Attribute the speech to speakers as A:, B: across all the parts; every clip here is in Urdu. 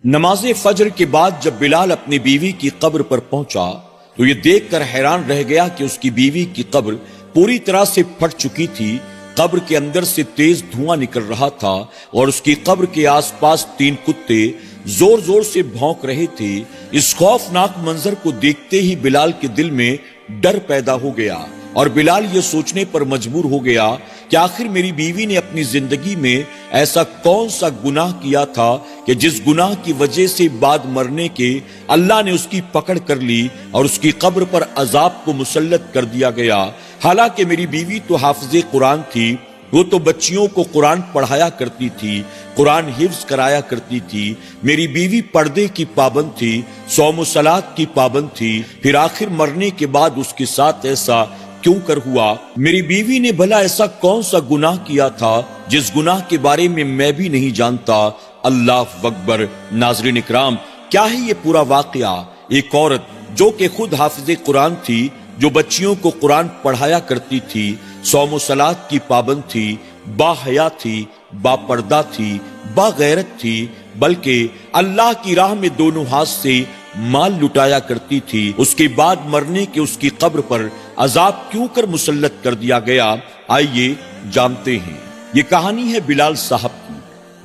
A: نماز فجر کے بعد جب بلال اپنی بیوی کی قبر پر پہنچا تو یہ دیکھ کر حیران رہ گیا کہ اس کی بیوی کی قبر پوری طرح سے پھٹ چکی تھی۔ قبر کے اندر سے تیز دھواں نکل رہا تھا اور اس کی قبر کے آس پاس 3 کتے زور زور سے بھونک رہے تھے۔ اس خوفناک منظر کو دیکھتے ہی بلال کے دل میں ڈر پیدا ہو گیا اور بلال یہ سوچنے پر مجبور ہو گیا کہ آخر میری بیوی نے اپنی زندگی میں ایسا کون سا گناہ کیا تھا کہ جس گناہ کی وجہ سے بعد مرنے کے اللہ نے اس کی پکڑ کر لی اور اس کی قبر پر عذاب کو مسلط کر دیا گیا۔ حالانکہ میری بیوی تو حافظ قرآن تھی، وہ تو بچیوں کو قرآن پڑھایا کرتی تھی، قرآن حفظ کرایا کرتی تھی۔ میری بیوی پردے کی پابند تھی، صوم و صلات کی پابند تھی، پھر آخر مرنے کے بعد اس کے ساتھ ایسا کیوں کر ہوا؟ میری بیوی نے بھلا ایسا کون سا گناہ کیا تھا جس گناہ کے بارے میں میں بھی نہیں جانتا؟ اللہ اکبر۔ ناظرین اکرام، کیا ہے یہ پورا واقعہ؟ ایک عورت جو کہ خود حافظ قرآن تھی، جو بچیوں کو قرآن پڑھایا کرتی تھی، صوم و صلات کی پابند تھی، با حیا تھی، با پردہ تھی، با غیرت تھی، بلکہ اللہ کی راہ میں دونوں ہاتھ سے مال لٹایا کرتی تھی، اس کے بعد مرنے کے اس کی قبر پر عذاب کیوں کر مسلط کر دیا گیا؟ آئیے جانتے ہیں۔ یہ کہانی ہے بلال صاحب کی۔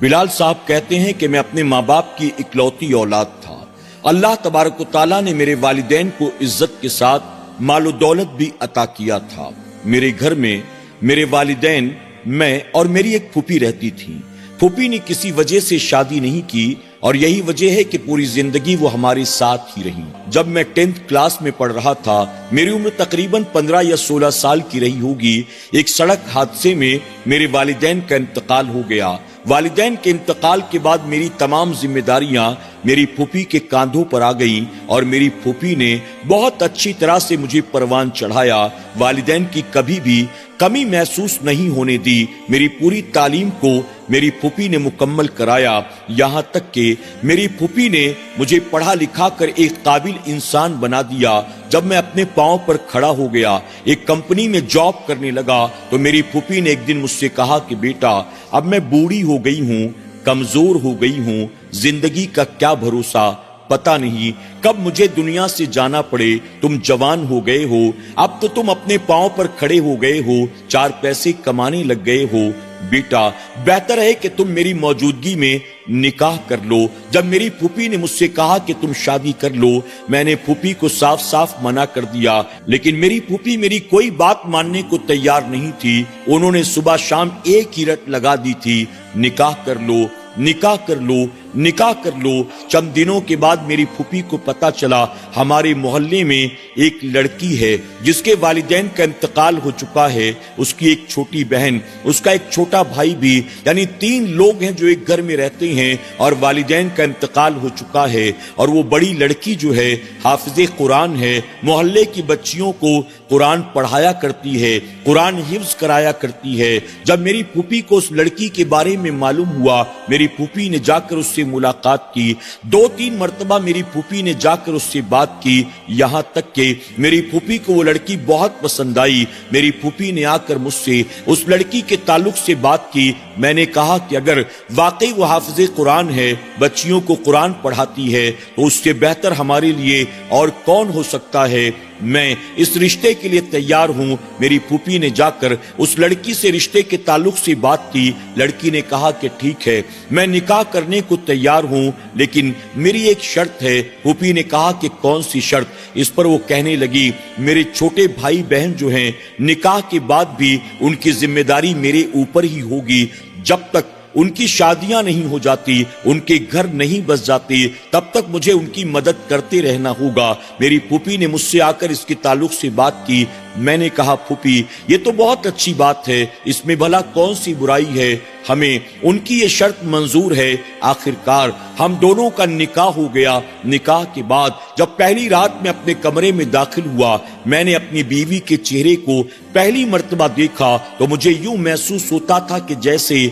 A: بلال صاحب کہتے ہیں کہ میں اپنے ماں باپ کی اکلوتی اولاد تھا۔ اللہ تبارک و تعالیٰ نے میرے والدین کو عزت کے ساتھ مال و دولت بھی عطا کیا تھا۔ میرے گھر میں میرے والدین، میں اور میری ایک پھوپھی رہتی تھی۔ پھوپھی نے کسی وجہ سے شادی نہیں کی اور یہی وجہ ہے کہ پوری زندگی وہ ہمارے ساتھ ہی رہی۔ جب میں 10th کلاس میں پڑھ رہا تھا، میری عمر تقریباً 15 یا 16 سال کی رہی ہوگی، ایک سڑک حادثے میں میرے والدین کا انتقال ہو گیا۔ والدین کے انتقال کے بعد میری تمام ذمہ داریاں میری پھوپھی کے کاندھوں پر آ گئیں اور میری پھوپھی نے بہت اچھی طرح سے مجھے پروان چڑھایا۔ والدین کی کبھی بھی کمی محسوس نہیں ہونے دی۔ میری پوری تعلیم کو میری پھوپھی نے مکمل کرایا، یہاں تک کہ میری پھوپھی نے مجھے پڑھا لکھا کر ایک قابل انسان بنا دیا۔ جب میں اپنے پاؤں پر کھڑا ہو گیا، ایک کمپنی میں جاب کرنے لگا، تو میری پھوپھی نے ایک دن مجھ سے کہا کہ بیٹا، اب میں بوڑھی ہو گئی ہوں، کمزور ہو گئی ہوں، زندگی کا کیا بھروسہ، پتہ نہیں کب مجھے دنیا سے جانا پڑے۔ تم جوان ہو گئے ہو، اب تو تم اپنے پاؤں پر کھڑے ہو گئے ہو، 4 پیسے کمانے لگ گئے ہو، بیٹا بہتر ہے کہ تم میری موجودگی میں نکاح کر لو۔ جب میری پھوپھی نے مجھ سے کہا کہ تم شادی کر لو، میں نے پھوپھی کو صاف صاف منع کر دیا، لیکن میری پھوپھی میری کوئی بات ماننے کو تیار نہیں تھی۔ انہوں نے صبح شام ایک ہی رٹ لگا دی تھی، نکاح کر لو، نکاح کر لو، نکاح کر لو۔ چند دنوں کے بعد میری پھوپھی کو پتا چلا ہمارے محلے میں ایک لڑکی ہے جس کے والدین کا انتقال ہو چکا ہے، اس کی ایک چھوٹی بہن، اس کا ایک چھوٹا بھائی بھی، یعنی 3 لوگ ہیں جو ایک گھر میں رہتے ہیں اور والدین کا انتقال ہو چکا ہے۔ اور وہ بڑی لڑکی جو ہے حافظ قرآن ہے، محلے کی بچیوں کو قرآن پڑھایا کرتی ہے، قرآن حفظ کرایا کرتی ہے۔ جب میری پھوپھی کو اس لڑکی کے بارے میں معلوم ہوا، میری پھوپھی نے جا کر اس سے ملاقات کی۔ 2-3 مرتبہ میری پھوپھی نے جا کر اس سے بات کی، یہاں تک کہ میری پھوپھی کو وہ لڑکی بہت پسند آئی۔ میری پھوپھی نے آ کر مجھ سے اس لڑکی کے تعلق سے بات کی۔ میں نے کہا کہ اگر واقعی وہ حافظ قرآن ہے، بچیوں کو قرآن پڑھاتی ہے، تو اس سے بہتر ہمارے لیے اور کون ہو سکتا ہے؟ میں اس رشتے کے لیے تیار ہوں۔ میری پھوپھی نے جا کر اس لڑکی سے رشتے کے تعلق سے بات کی۔ لڑکی نے کہا کہ ٹھیک ہے، میں نکاح کرنے کو تیار ہوں، لیکن میری ایک شرط ہے۔ پھوپھی نے کہا کہ کون سی شرط؟ اس پر وہ کہنے لگی، میرے چھوٹے بھائی بہن جو ہیں، نکاح کے بعد بھی ان کی ذمہ داری میرے اوپر ہی ہوگی۔ جب تک ان کی شادیاں نہیں ہو جاتی، ان کے گھر نہیں بس جاتے، تب تک مجھے ان کی مدد کرتے رہنا ہوگا۔ میری پھوپھی نے مجھ سے آ کر اس کے تعلق سے بات کی۔ میں نے کہا پھوپھی یہ تو بہت اچھی بات ہے، اس میں بھلا کون سی برائی ہے؟ ہمیں ان کی یہ شرط منظور ہے۔ آخر کار ہم دونوں کا نکاح ہو گیا۔ نکاح کے بعد جب پہلی رات میں اپنے کمرے میں داخل ہوا، میں نے اپنی بیوی کے چہرے کو پہلی مرتبہ دیکھا تو مجھے یوں محسوس ہوتا تھا کہ جیسے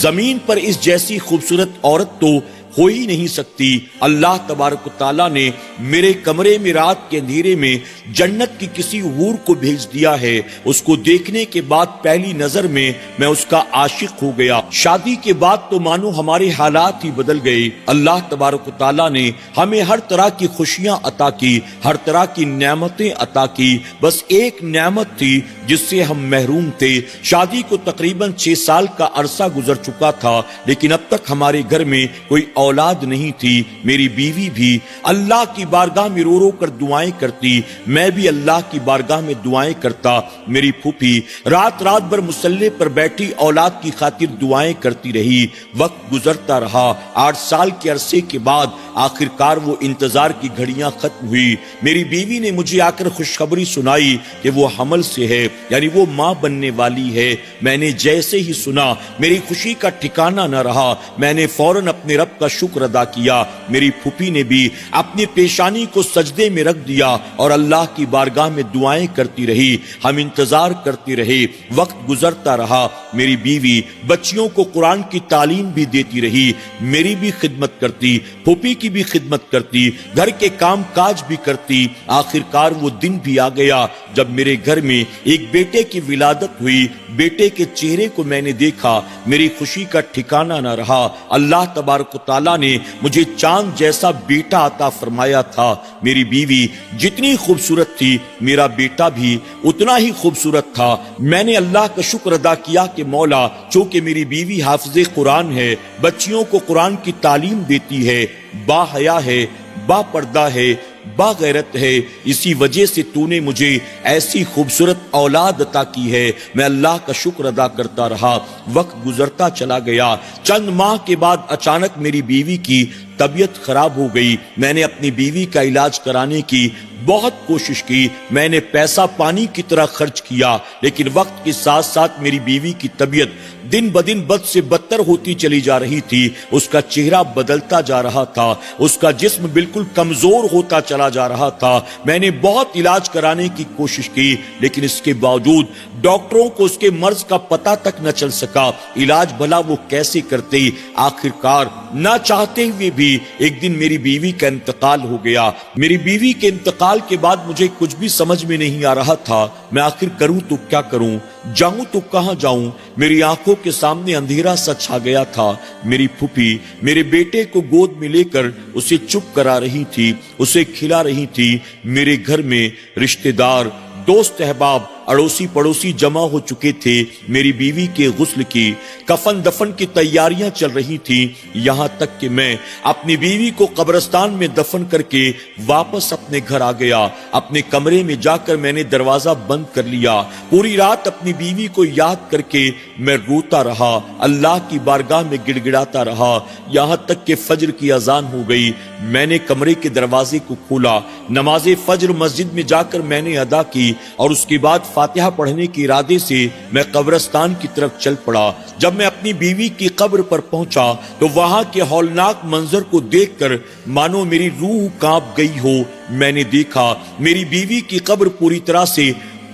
A: زمین پر اس جیسی خوبصورت عورت تو ہو ہی نہیں سکتی۔ اللہ تبارک و تعالیٰ نے میرے کمرے میں رات کے اندھیرے میں جنت کی کسی حور کو بھیج دیا ہے، اس کو دیکھنے کے بعد پہلی نظر میں اس کا عاشق ہو گیا۔ شادی کے بعد تو مانو ہمارے حالات ہی بدل گئے۔ اللہ تبارک و تعالیٰ نے ہمیں ہر طرح کی خوشیاں عطا کی، ہر طرح کی نعمتیں عطا کی، بس ایک نعمت تھی جس سے ہم محروم تھے۔ شادی کو تقریباً 6 سال کا عرصہ گزر چکا تھا، لیکن اب تک ہمارے گھر میں کوئی اولاد نہیں تھی۔ میری بیوی بھی اللہ کی بارگاہ میں رو رو کر دعائیں کرتی، میں بھی اللہ کی بارگاہ میں دعائیں کرتا۔ میری پھوپھی رات رات بھر مصلی پر بیٹھی اولاد کی خاطر دعائیں کرتی رہی۔ وقت گزرتا رہا، 8 سال کے عرصے کے بعد آخر کار وہ انتظار کی گھڑیاں ختم ہوئی۔ میری بیوی نے مجھے آ کر خوشخبری سنائی کہ وہ حمل سے ہے، یعنی وہ ماں بننے والی ہے۔ میں نے جیسے ہی سنا میری خوشی کا ٹھکانہ نہ رہا، میں نے فوراً اپنے رب کا شکر ادا کیا۔ میری پھوپھی نے بھی اپنی پیشانی کو سجدے میں رکھ دیا اور اللہ کی بارگاہ میں دعائیں کرتی رہی۔ ہم انتظار کرتے رہے، وقت گزرتا رہا۔ میری بیوی بچیوں کو قرآن کی تعلیم بھی دیتی رہی، میری بھی خدمت کرتی، پھوپھی کی بھی خدمت کرتی، گھر کے کام کاج بھی کرتی۔ آخر کار وہ دن بھی آ گیا جب میرے گھر میں ایک بیٹے کی ولادت ہوئی۔ بیٹے کے چہرے کو میں نے دیکھا، میری خوشی کا ٹھکانہ نہ رہا۔ اللہ تبارک و تعالیٰ نے مجھے چاند جیسا بیٹا عطا فرمایا تھا۔ میری بیوی جتنی خوبصورت تھی، میرا بیٹا بھی اتنا ہی خوبصورت تھا۔ میں نے اللہ کا شکر ادا کیا کہ مولا، چونکہ میری بیوی حافظ قرآن ہے، بچیوں کو قرآن کی تعلیم دیتی ہے، با حیا ہے، با پردہ ہے، با غیرت ہے، اسی وجہ سے تو نے مجھے ایسی خوبصورت اولاد عطا کی ہے۔ میں اللہ کا شکر ادا کرتا رہا۔ وقت گزرتا چلا گیا۔ چند ماہ کے بعد اچانک میری بیوی کی طبیعت خراب ہو گئی۔ میں نے اپنی بیوی کا علاج کرانے کی بہت کوشش کی، میں نے پیسہ پانی کی طرح خرچ کیا، لیکن وقت کے ساتھ ساتھ میری بیوی کی طبیعت دن بدن بد سے بدتر ہوتی چلی جا رہی تھی۔ اس کا چہرہ بدلتا جا رہا تھا، اس کا جسم بالکل کمزور ہوتا چلا جا رہا تھا۔ میں نے بہت علاج کرانے کی کوشش کی، لیکن اس کے باوجود ڈاکٹروں کو اس کے مرض کا پتہ تک نہ چل سکا۔ علاج بھلا وہ کیسے کرتے؟ آخر کار نہ چاہتے ہوئے بھی ایک دن میری بیوی کا انتقال ہو گیا۔ میری بیوی کے انتقال کے بعد مجھے کچھ بھی سمجھ میں نہیں آ رہا تھا، میں آخر کروں تو کیا کروں، جاؤں تو کہاں جاؤں؟ میری آنکھوں کے سامنے اندھیرا سا چھا گیا تھا۔ میری پھوپھی میرے بیٹے کو گود میں لے کر اسے چپ کرا رہی تھی، اسے کھلا رہی تھی۔ میرے گھر میں رشتہ دار، دوست احباب، اڑوسی پڑوسی جمع ہو چکے تھے۔ میری بیوی کے غسل کی، کفن دفن کی تیاریاں چل رہی تھیں، یہاں تک کہ میں اپنی بیوی کو قبرستان میں دفن کر کے واپس اپنے گھر آ گیا۔ اپنے کمرے میں جا کر میں نے دروازہ بند کر لیا۔ پوری رات اپنی بیوی کو یاد کر کے میں روتا رہا، اللہ کی بارگاہ میں گڑ گڑاتا رہا، یہاں تک کہ فجر کی اذان ہو گئی۔ میں نے کمرے کے دروازے کو کھولا، نماز فجر مسجد میں جا کر میں نے ادا کی، اور اس کے بعد فاتحہ پڑھنے کے ارادے سے میں قبرستان کی طرف چل پڑا۔ جب میں اپنی بیوی کی قبر پر پہنچا تو وہاں کے ہولناک منظر کو دیکھ کر مانو میری روح کانپ گئی ہو۔ میں نے دیکھا میری بیوی کی قبر پوری طرح سے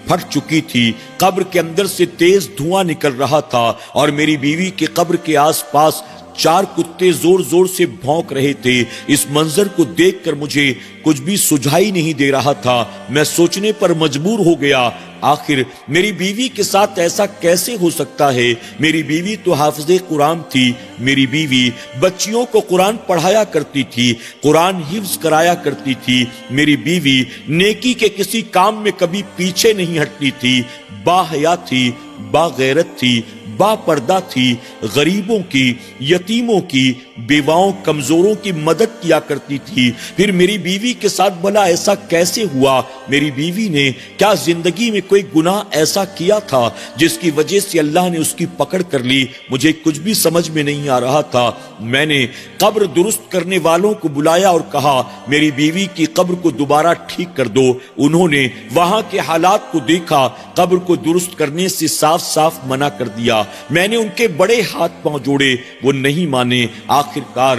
A: پھٹ چکی تھی، قبر کے اندر سے تیز دھواں نکل رہا تھا، اور میری بیوی کی قبر کے آس پاس 4 کتے زور زور سے بھونک رہے تھے۔ اس منظر کو دیکھ کر مجھے کچھ بھی سجھائی نہیں دے رہا تھا۔ میں سوچنے پر مجبور ہو گیا، آخر میری بیوی کے ساتھ ایسا کیسے ہو سکتا ہے؟ میری بیوی تو حافظ قرآن تھی، میری بیوی بچیوں کو قرآن پڑھایا کرتی تھی، قرآن حفظ کرایا کرتی تھی، میری بیوی نیکی کے کسی کام میں کبھی پیچھے نہیں ہٹتی تھی، با حیا تھی، با غیرت تھی، با پردہ تھی، غریبوں کی، یتیموں کی، بیواؤں کمزوروں کی مدد کیا کرتی تھی۔ پھر میری بیوی کے ساتھ بھلا ایسا کیسے ہوا؟ میری بیوی نے کیا زندگی میں کوئی گناہ ایسا کیا تھا جس کی وجہ سے اللہ نے اس کی پکڑ کر لی؟ مجھے کچھ بھی سمجھ میں نہیں آ رہا تھا۔ میں نے قبر درست کرنے والوں کو بلایا اور کہا میری بیوی کی قبر کو دوبارہ ٹھیک کر دو۔ انہوں نے وہاں کے حالات کو دیکھا، قبر کو درست کرنے سے صاف صاف منع کر دیا۔ میں نے ان کے بڑے ہاتھ پاؤں جوڑے، وہ نہیں مانے۔ آخر کار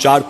A: 4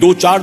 A: 2-4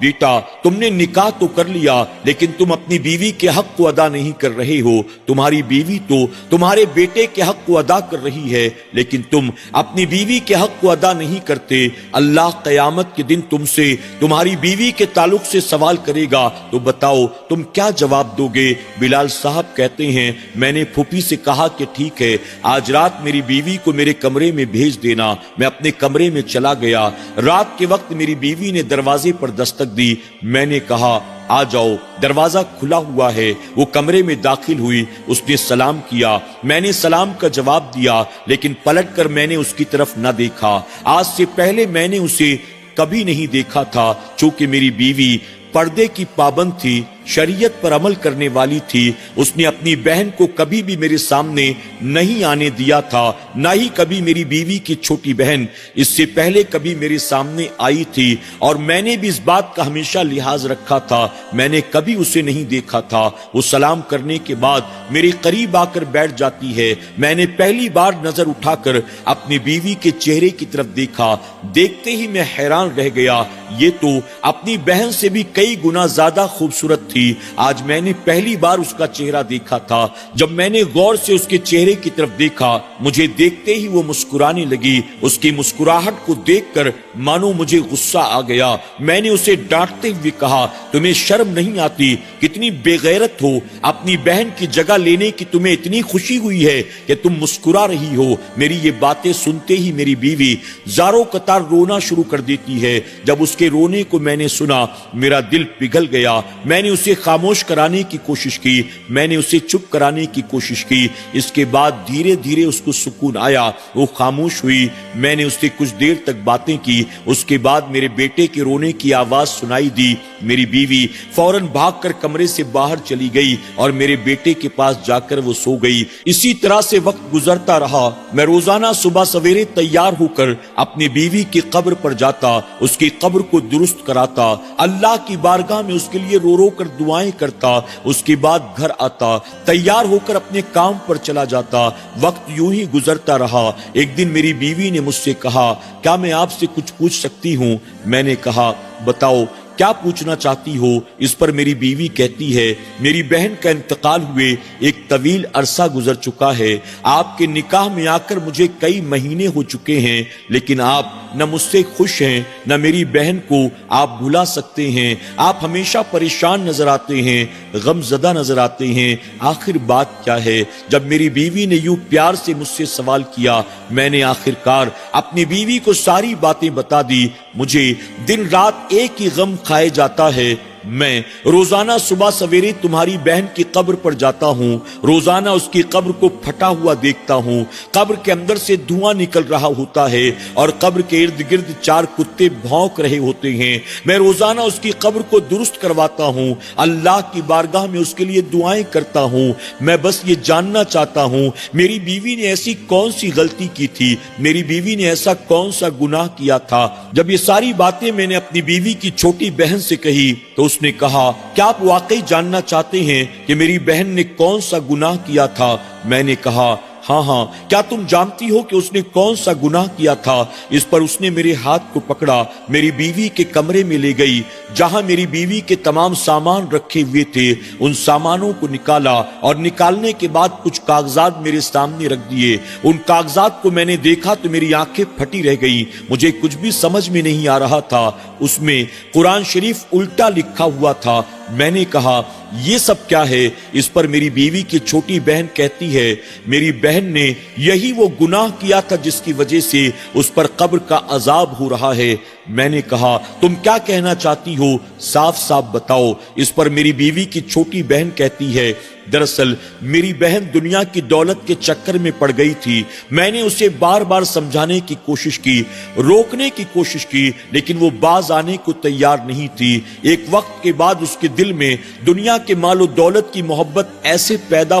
A: بیٹا تم نے نکاح تو کر لیا لیکن تم اپنی بیوی کے حق کو ادا نہیں کر رہے ہو. تمہاری بیوی تو تمہارے بیٹے کے حق کو ادا کر رہی ہے لیکن تم اپنی بیوی کے حق کو ادا نہیں کرتے. اللہ قیامت کے دن تم سے تمہاری بیوی کے تعلق سے سوال کرے گا تو بتاؤ تم کیا جواب دو گے؟ بلال صاحب کہتے ہیں میں نے پھوپھی سے کہا کہ ٹھیک ہے آج رات میری بیوی کو میرے کمرے میں بھیج دینا. میں اپنے کمرے میں چلا گیا. رات کے وقت میری بیوی نے دروازے پر دستک دی. میں نے کہا آ جاؤ. دروازہ کھلا ہوا ہے. وہ کمرے میں داخل ہوئی. اس نے سلام کیا. میں نے سلام کا جواب دیا لیکن پلٹ کر میں نے اس کی طرف نہ دیکھا. آج سے پہلے میں نے اسے کبھی نہیں دیکھا تھا. چونکہ میری بیوی پردے کی پابند تھی، شریعت پر عمل کرنے والی تھی، اس نے اپنی بہن کو کبھی بھی میرے سامنے نہیں آنے دیا تھا. نہ ہی کبھی میری بیوی کی چھوٹی بہن اس سے پہلے کبھی میرے سامنے آئی تھی اور میں نے بھی اس بات کا ہمیشہ لحاظ رکھا تھا. میں نے کبھی اسے نہیں دیکھا تھا. وہ سلام کرنے کے بعد میرے قریب آ کر بیٹھ جاتی ہے. میں نے پہلی بار نظر اٹھا کر اپنی بیوی کے چہرے کی طرف دیکھا. دیکھتے ہی میں حیران رہ گیا. یہ تو اپنی بہن سے بھی کئی گنا زیادہ خوبصورت تھی. آج میں نے پہلی بار اس کا چہرہ دیکھا تھا. جب میں نے غور سے اس کے چہرے کی طرف دیکھا مجھے دیکھتے ہی وہ مسکرانے لگی. اس کی مسکراہٹ کو دیکھ کر مانو مجھے غصہ آ گیا. میں نے اسے ڈانٹتے ہوئے کہا تمہیں شرم نہیں آتی؟ کتنی بے غیرت ہو. اپنی بہن کی جگہ لینے کی تمہیں اتنی خوشی ہوئی ہے کہ تم مسکرا رہی ہو. میری یہ باتیں سنتے ہی میری بیوی زاروں قطار رونا شروع کر دیتی ہے. جب اس کے رونے کو میں نے سنا میرا دل پگھل گیا. میں نے اسے خاموش کرانے کی کوشش کی. میں نے اسے چپ کرانے کی کوشش کی. اس کے بعد دھیرے دھیرے اس کو سکون آیا. وہ خاموش ہوئی. میں نے اس سے کچھ دیر تک باتیں کی. اس کے بعد میرے بیٹے کے رونے کی آواز سنائی دی. میری بیوی فوراً بھاگ کر کمرے سے باہر چلی گئی اور میرے بیٹے کے پاس جا کر وہ سو گئی. اسی طرح سے وقت گزرتا رہا. میں روزانہ صبح سویرے تیار ہو کر اپنی بیوی کی قبر پر جاتا. اس کی قبر کو درست کراتا. اللہ کی بارگاہ میں اس کے لیے رو رو کر دعائیں کرتا. اس کے بعد گھر آتا. تیار ہو کر اپنے کام پر چلا جاتا. وقت یوں ہی گزرتا رہا. ایک دن میری بیوی نے مجھ سے کہا کیا میں آپ سے کچھ پوچھ سکتی ہوں؟ میں نے کہا بتاؤ کیا پوچھنا چاہتی ہو؟ اس پر میری بیوی کہتی ہے میری بہن کا انتقال ہوئے ایک طویل عرصہ گزر چکا ہے. آپ کے نکاح میں آ کر مجھے کئی مہینے ہو چکے ہیں لیکن آپ نہ مجھ سے خوش ہیں نہ میری بہن کو آپ بھلا سکتے ہیں. آپ ہمیشہ پریشان نظر آتے ہیں، غم زدہ نظر آتے ہیں. آخر بات کیا ہے؟ جب میری بیوی نے یوں پیار سے مجھ سے سوال کیا میں نے آخرکار اپنی بیوی کو ساری باتیں بتا دی. مجھے دن رات ایک ہی غم کھائے جاتا ہے. میں روزانہ صبح سویرے تمہاری بہن کی قبر پر جاتا ہوں. روزانہ اس کی قبر کو پھٹا ہوا دیکھتا ہوں. قبر کے اندر سے دھواں نکل رہا ہوتا ہے اور قبر کے ارد گرد 4 کتے بھونک رہے ہوتے ہیں. میں روزانہ اس کی قبر کو درست کرواتا ہوں. اللہ کی بارگاہ میں اس کے لیے دعائیں کرتا ہوں. میں بس یہ جاننا چاہتا ہوں میری بیوی نے ایسی کون سی غلطی کی تھی، میری بیوی نے ایسا کون سا گناہ کیا تھا. جب یہ ساری باتیں میں نے اپنی بیوی کی چھوٹی بہن سے کہی تو اس نے کہا کیا آپ واقعی جاننا چاہتے ہیں کہ میری بہن نے کون سا گناہ کیا تھا؟ میں نے کہا ہاں. کیا تم جانتی ہو کہ اس نے کون سا گناہ کیا تھا؟ اس پر اس نے میرے ہاتھ کو پکڑا، میری بیوی کے کمرے میں لے گئی جہاں میری بیوی کے تمام سامان رکھے ہوئے تھے. ان سامانوں کو نکالا اور نکالنے کے بعد کچھ کاغذات میرے سامنے رکھ دیے. ان کاغذات کو میں نے دیکھا تو میری آنکھیں پھٹی رہ گئی. مجھے کچھ بھی سمجھ میں نہیں آ رہا تھا. اس میں قرآن شریف الٹا لکھا ہوا تھا. میں نے کہا یہ سب کیا ہے؟ اس پر میری بیوی کی چھوٹی بہن کہتی ہے میری بہن نے یہی وہ گناہ کیا تھا جس کی وجہ سے اس پر قبر کا عذاب ہو رہا ہے. میں نے کہا تم کیا کہنا چاہتی ہو؟ صاف صاف بتاؤ. اس پر میری بیوی کی چھوٹی بہن کہتی ہے دراصل میری بہن دنیا کی دولت کے چکر میں پڑ گئی تھی. میں نے اسے بار بار سمجھانے کی کوشش کی، روکنے کی کوشش کی لیکن وہ باز آنے کو تیار نہیں تھی. ایک وقت کے بعد اس کے دل میں دنیا کے مال و دولت کی محبت ایسے پیدا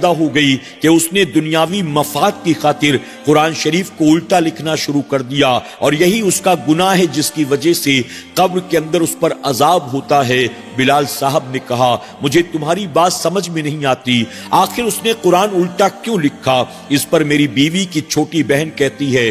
A: ہو گئی کہ اس نے دنیاوی مفاد کی خاطر قرآن شریف کو الٹا لکھنا شروع کر دیا اور یہی اس کا گناہ ہے جس کی وجہ سے قبر کے اندر اس پر عذاب ہوتا ہے. بلال صاحب نے کہا مجھے تمہاری بات سمجھ میں نہیں آتی، آخر اس نے قرآن الٹا کیوں لکھا؟ اس پر میری بیوی کی چھوٹی بہن کہتی ہے